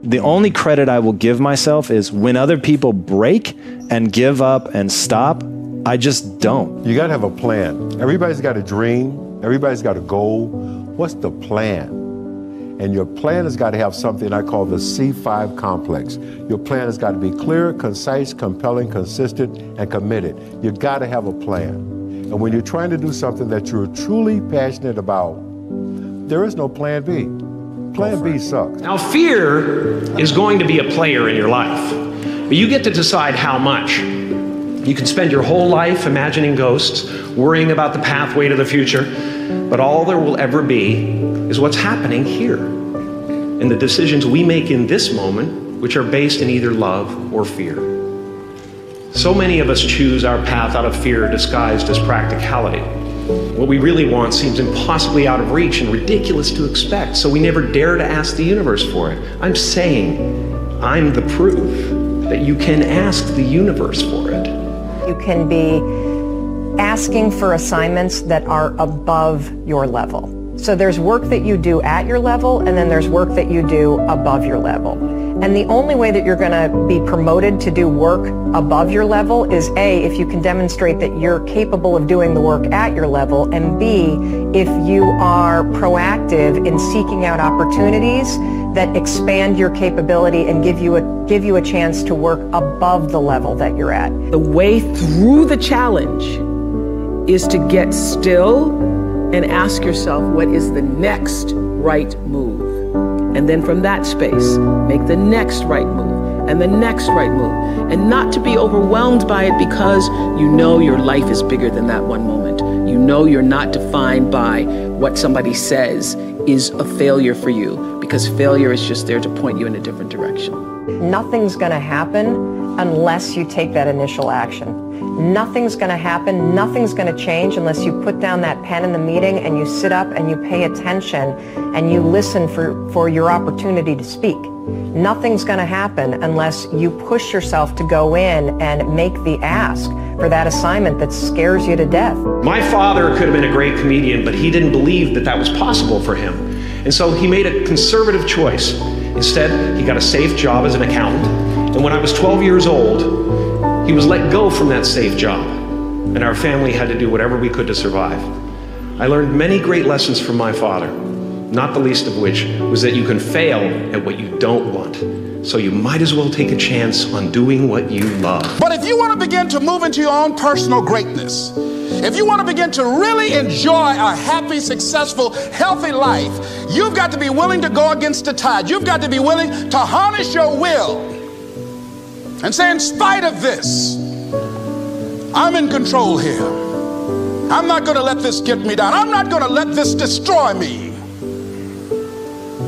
The only credit I will give myself is when other people break and give up and stop, I just don't. You gotta have a plan. Everybody's got a dream. Everybody's got a goal. What's the plan? And your plan has got to have something I call the C5 complex. Your plan has got to be clear, concise, compelling, consistent, and committed. You got to have a plan. And when you're trying to do something that you're truly passionate about, there is no plan B. Plan B sucks. Now, fear is going to be a player in your life, but you get to decide how much. You can spend your whole life imagining ghosts, worrying about the pathway to the future, but all there will ever be is what's happening here, and the decisions we make in this moment, which are based in either love or fear. So many of us choose our path out of fear disguised as practicality. What we really want seems impossibly out of reach and ridiculous to expect, so we never dare to ask the universe for it. I'm saying I'm the proof that you can ask the universe for it. You can be asking for assignments that are above your level. So there's work that you do at your level, and then there's work that you do above your level. And the only way that you're going to be promoted to do work above your level is A, if you can demonstrate that you're capable of doing the work at your level, and B, if you are proactive in seeking out opportunities that expand your capability and give you a chance to work above the level that you're at. The way through the challenge is to get still and ask yourself, what is the next right move? And then from that space, make the next right move and the next right move. And not to be overwhelmed by it, because you know your life is bigger than that one moment. You know you're not defined by what somebody says is a failure for you, because failure is just there to point you in a different direction. Nothing's going to happen unless you take that initial action. Nothing's going to happen, nothing's going to change unless you put down that pen in the meeting and you sit up and you pay attention and you listen for your opportunity to speak. Nothing's going to happen unless you push yourself to go in and make the ask for that assignment that scares you to death. My father could have been a great comedian, but he didn't believe that that was possible for him. And so he made a conservative choice. Instead, he got a safe job as an accountant. And when I was 12 years old, he was let go from that safe job, and our family had to do whatever we could to survive. I learned many great lessons from my father, not the least of which was that you can fail at what you don't want. So you might as well take a chance on doing what you love. But if you want to begin to move into your own personal greatness, if you want to begin to really enjoy a happy, successful, healthy life, you've got to be willing to go against the tide. You've got to be willing to harness your will and say, in spite of this, I'm in control here. I'm not going to let this get me down. I'm not going to let this destroy me.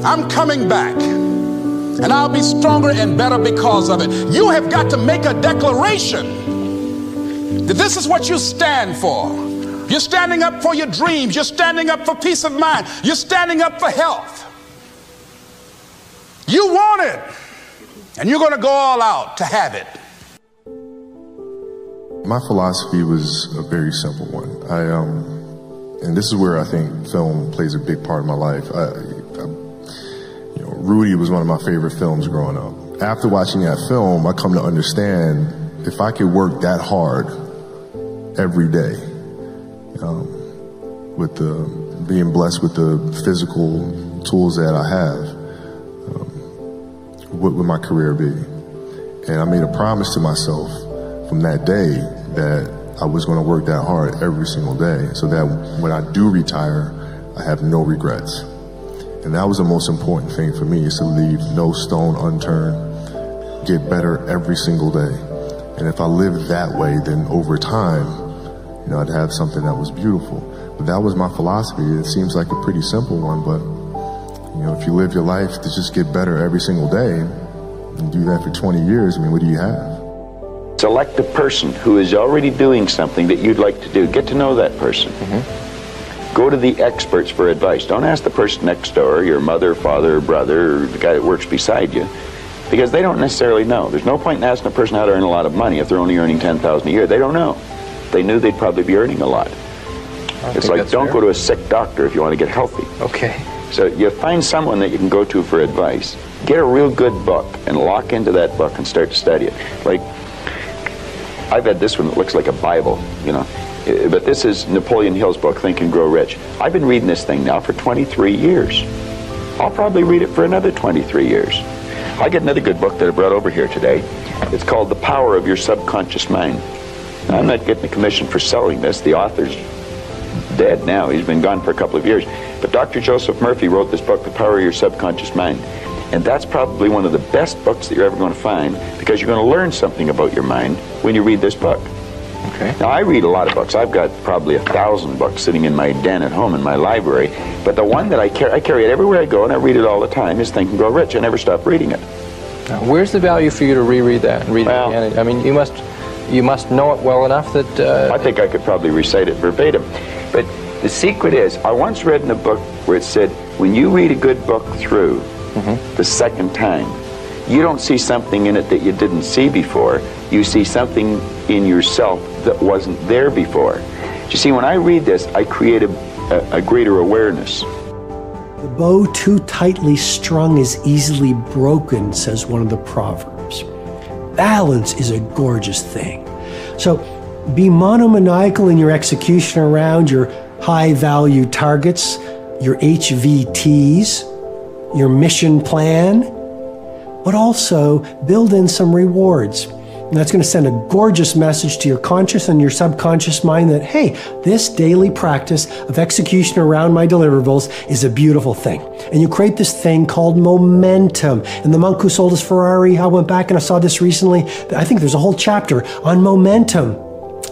I'm coming back, and I'll be stronger and better because of it. You have got to make a declaration that this is what you stand for. You're standing up for your dreams. You're standing up for peace of mind. You're standing up for health. You want it. And you're going to go all out to have it. My philosophy was a very simple one. And this is where I think film plays a big part of my life. Rudy was one of my favorite films growing up. After watching that film, I come to understand if I could work that hard every day, with being blessed with the physical tools that I have, what would my career be? And I made a promise to myself from that day that I was going to work that hard every single day, so that when I do retire, I have no regrets. And that was the most important thing for me, is to leave no stone unturned, get better every single day. And if I lived that way, then over time, I'd have something that was beautiful. But that was my philosophy. It seems like a pretty simple one, but if you live your life to just get better every single day and do that for 20 years, what do you have? Select a person who is already doing something that you'd like to do. Get to know that person. Go to the experts for advice. Don't ask the person next door, your mother, father, brother, or the guy that works beside you, because they don't necessarily know. There's no point in asking a person how to earn a lot of money if they're only earning $10,000 a year. They don't know. If they knew, they'd probably be earning a lot. It's like, don't go to a sick doctor if you want to get healthy. Okay. So you find someone that you can go to for advice, Get a real good book and lock into that book and start to study it. Like, I've had this one that looks like a Bible, you know. But this is Napoleon Hill's book, Think and Grow Rich. I've been reading this thing now for 23 years. I'll probably read it for another 23 years. I get another good book that I brought over here today. It's called The Power of Your Subconscious Mind. Now, I'm not getting a commission for selling this. The author's dead now. He's been gone for a couple of years. But Dr. Joseph Murphy wrote this book, The Power of Your Subconscious Mind. And that's probably one of the best books that you're ever going to find, because you're going to learn something about your mind when you read this book. Okay. Now, I read a lot of books. I've got probably 1,000 books sitting in my den at home in my library. But the one that I carry it everywhere I go, and I read it all the time, is Think and Grow Rich. I never stop reading it. Now, where's the value for you to reread that and read it again? I mean, you must know it well enough that... I think I could probably recite it verbatim. But the secret is, I once read in a book where it said, when you read a good book through the second time, you don't see something in it that you didn't see before. You see something in yourself that wasn't there before. You see, when I read this, I create a greater awareness. The bow too tightly strung is easily broken, says one of the Proverbs. Balance is a gorgeous thing. So be monomaniacal in your execution around your high-value targets, your HVTs, your mission plan, but also build in some rewards. And that's going to send a gorgeous message to your conscious and your subconscious mind that, hey, this daily practice of execution around my deliverables is a beautiful thing. And you create this thing called momentum. And the monk who sold his Ferrari, I went back and I saw this recently. I think there's a whole chapter on momentum.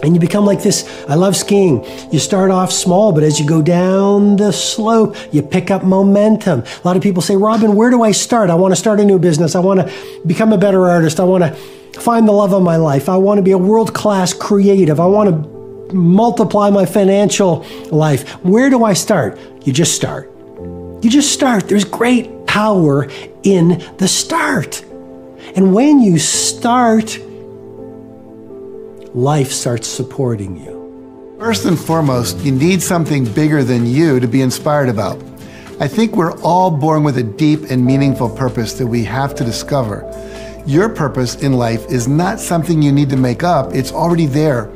And you become like this. I love skiing. You start off small, but as you go down the slope, you pick up momentum. A lot of people say, Robin, where do I start? I want to start a new business. I want to become a better artist. I want to find the love of my life. I want to be a world-class creative. I want to multiply my financial life. Where do I start? You just start. You just start. There's great power in the start. And when you start, life starts supporting you. First and foremost, you need something bigger than you to be inspired about. I think we're all born with a deep and meaningful purpose that we have to discover. Your purpose in life is not something you need to make up. It's already there.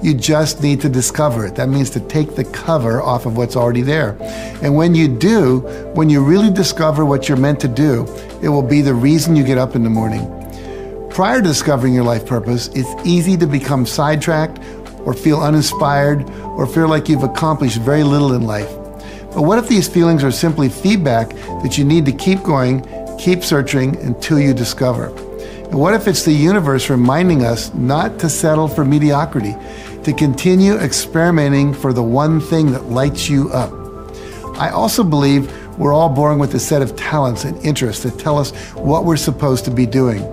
You just need to discover it. That means to take the cover off of what's already there. And when you do, when you really discover what you're meant to do, it will be the reason you get up in the morning. Prior to discovering your life purpose, it's easy to become sidetracked or feel uninspired or feel like you've accomplished very little in life. But what if these feelings are simply feedback that you need to keep going, keep searching until you discover? And what if it's the universe reminding us not to settle for mediocrity, to continue experimenting for the one thing that lights you up? I also believe we're all born with a set of talents and interests that tell us what we're supposed to be doing.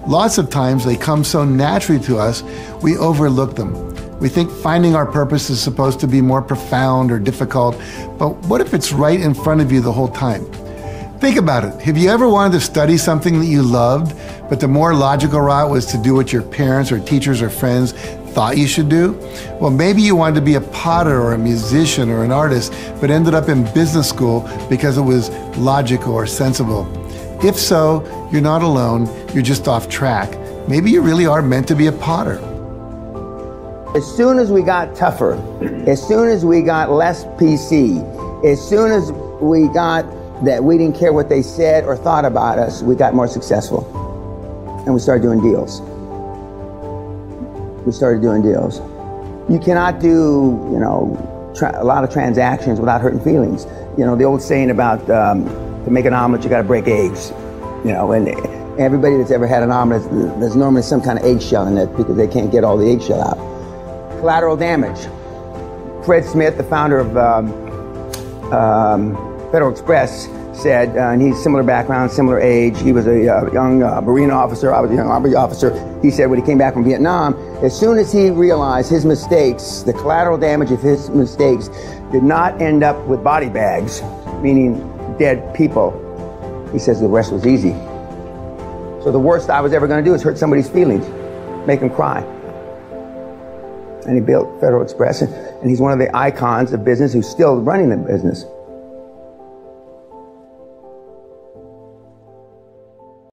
Lots of times they come so naturally to us, we overlook them. We think finding our purpose is supposed to be more profound or difficult, but what if it's right in front of you the whole time? Think about it. Have you ever wanted to study something that you loved, but the more logical route was to do what your parents or teachers or friends thought you should do? Well, maybe you wanted to be a potter or a musician or an artist, but ended up in business school because it was logical or sensible. If so, you're not alone, you're just off track. Maybe you really are meant to be a potter. As soon as we got tougher, as soon as we got less PC, as soon as we got that we didn't care what they said or thought about us, we got more successful. And we started doing deals. You cannot do, a lot of transactions without hurting feelings. The old saying about to make an omelet, you got to break eggs. And everybody that's ever had an omelet, there's normally some kind of eggshell in it because they can't get all the eggshell out. Collateral damage. Fred Smith, the founder of Federal Express, said, and he's similar background, similar age. He was a young Marine officer. I was a young Army officer. He said when he came back from Vietnam, as soon as he realized his mistakes, the collateral damage of his mistakes did not end up with body bags, meaning dead people, he says the rest was easy. So the worst I was ever going to do is hurt somebody's feelings, make them cry. And he built Federal Express, and he's one of the icons of business who's still running the business.